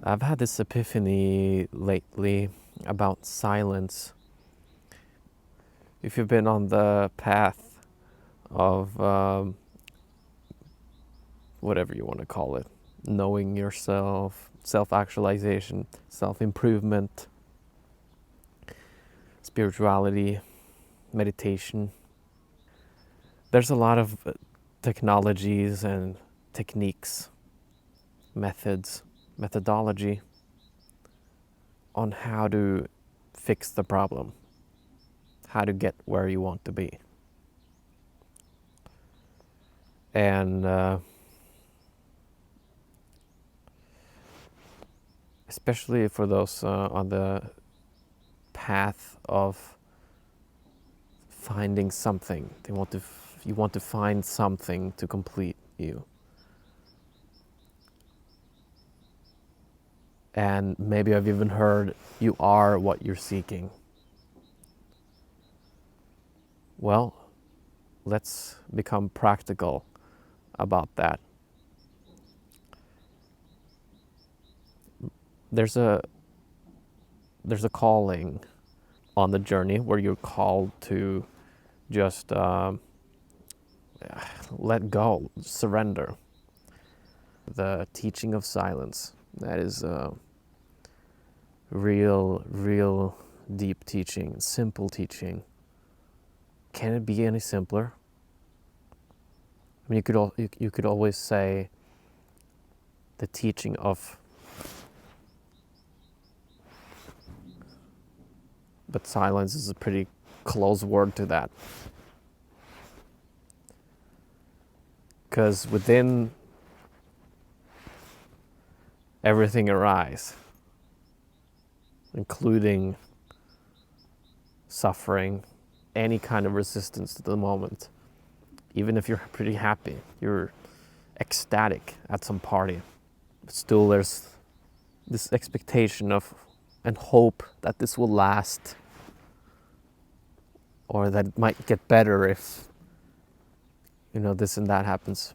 I've had this epiphany lately about silence. If you've been on the path of whatever you want to call it, knowing yourself, self-actualization, self-improvement, spirituality, meditation, there's a lot of technologies and techniques, methods, methodology on how to fix the problem, how to get where you want to be. And especially for those on the path of finding something, you want to find something to complete you. And maybe I've even heard you are what you're seeking. Well, let's become practical about that. There's a calling on the journey where you're called to just let go, surrender. The teaching of silence, that is real deep teaching, simple teaching. Can it be any simpler? I mean, you could always say the teaching of, but silence is a pretty close word to that. Because within everything arise, including suffering, any kind of resistance to the moment. Even if you're pretty happy, you're ecstatic at some party, but still there's this expectation of and hope that this will last, or that it might get better if this and that happens,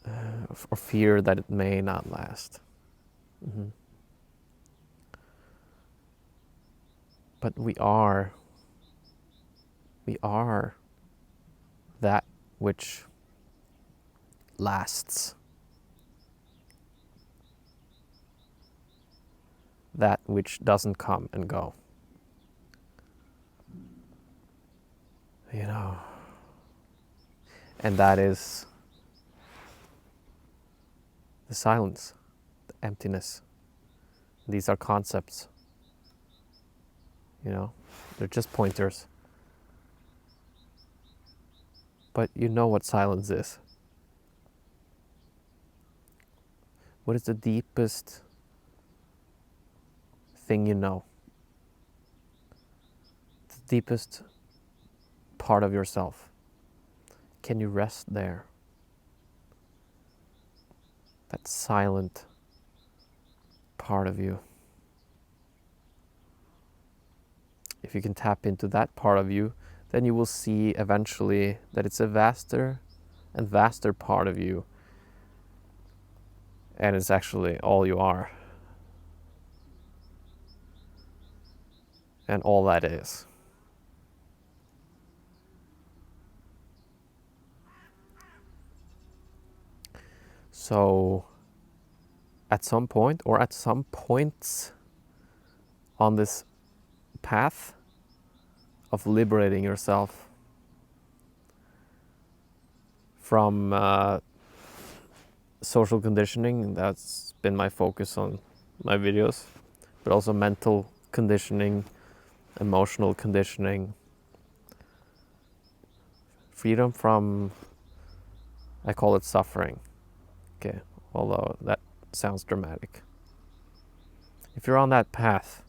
or fear that it may not last. Mm-hmm. But we are that which lasts, that which doesn't come and go. And that is the silence, the emptiness. These are concepts. They're just pointers. But you know what silence is. What is the deepest thing you know? The deepest part of yourself. Can you rest there? That silent part of you. If you can tap into that part of you, then you will see eventually that it's a vaster and vaster part of you. And it's actually all you are. And all that is. So, at some point, or at some points on this path of liberating yourself from social conditioning, that's been my focus on my videos, but also mental conditioning, emotional conditioning, freedom from, I call it suffering, okay, although that sounds dramatic. If you're on that path,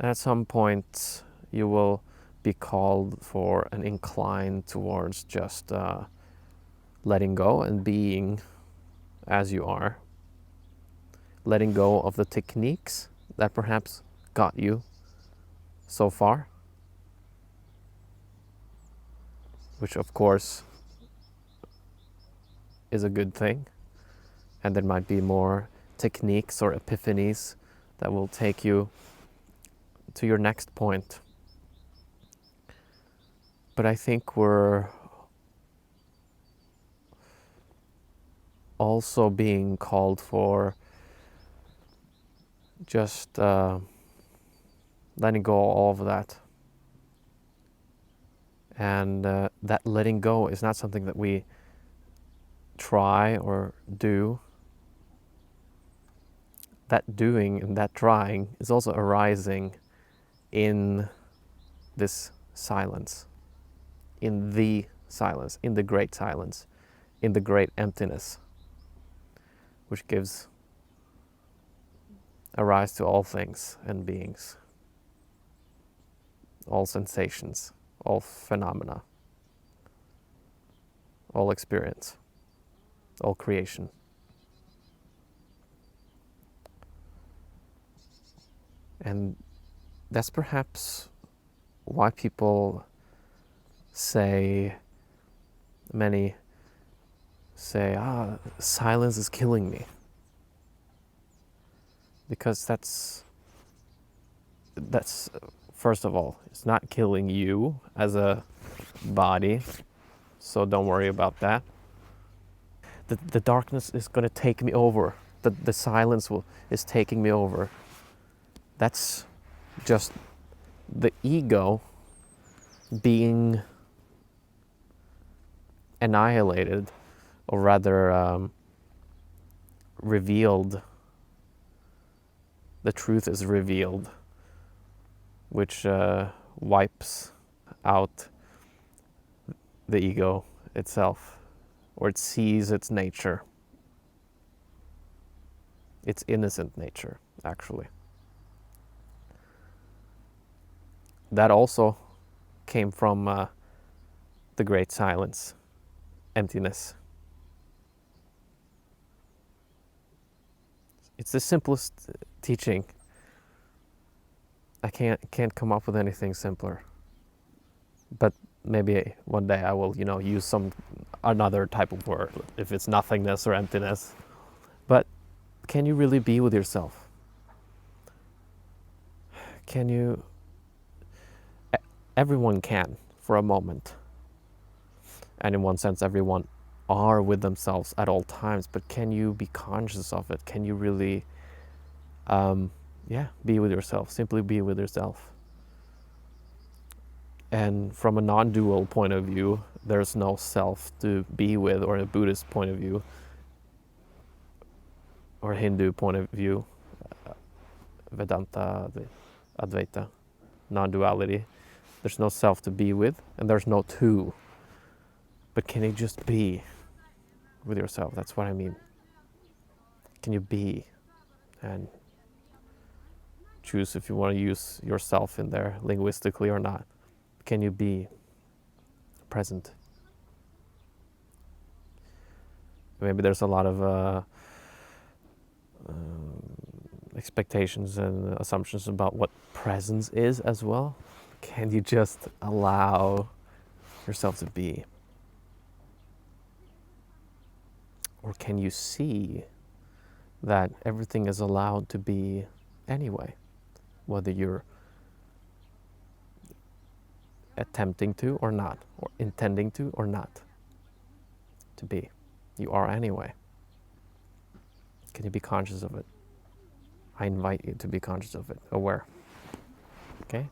at some point you will be called for an incline towards just letting go and being as you are. Letting go of the techniques that perhaps got you so far, which of course is a good thing, And there might be more techniques or epiphanies that will take you to your next point. But I think we're also being called for just letting go of all of that. And that letting go is not something that we try or do. That doing and that trying is also arising in this silence, in the silence, in the great silence, in the great emptiness, which gives a rise to all things and beings, all sensations, all phenomena, all experience, all creation. And that's perhaps why people say, many say, silence is killing me. Because that's first of all, it's not killing you as a body, so don't worry about that. The darkness is going to take me over. The silence is taking me over. That's just the ego being annihilated, or rather revealed. The truth is revealed, which wipes out the ego itself, or it sees its nature, its innocent nature, actually. That also came from the great silence, emptiness. It's the simplest teaching. I can't come up with anything simpler. But maybe one day I will, use another type of word, if it's nothingness or emptiness. But can you really be with yourself? Can you? Everyone can, for a moment. And in one sense, everyone are with themselves at all times. But can you be conscious of it? Can you really, be with yourself? Simply be with yourself. And from a non-dual point of view, there's no self to be with, or a Buddhist point of view, or a Hindu point of view, Vedanta, the Advaita, non-duality. There's no self to be with, and there's no two. But can you just be with yourself? That's what I mean. Can you be and choose if you want to use yourself in there linguistically or not? Can you be present? Maybe there's a lot of expectations and assumptions about what presence is as well. Can you just allow yourself to be? Or can you see that everything is allowed to be anyway, whether you're attempting to or not, or intending to or not to be? You are anyway. Can you be conscious of it? I invite you to be conscious of it, aware. Okay?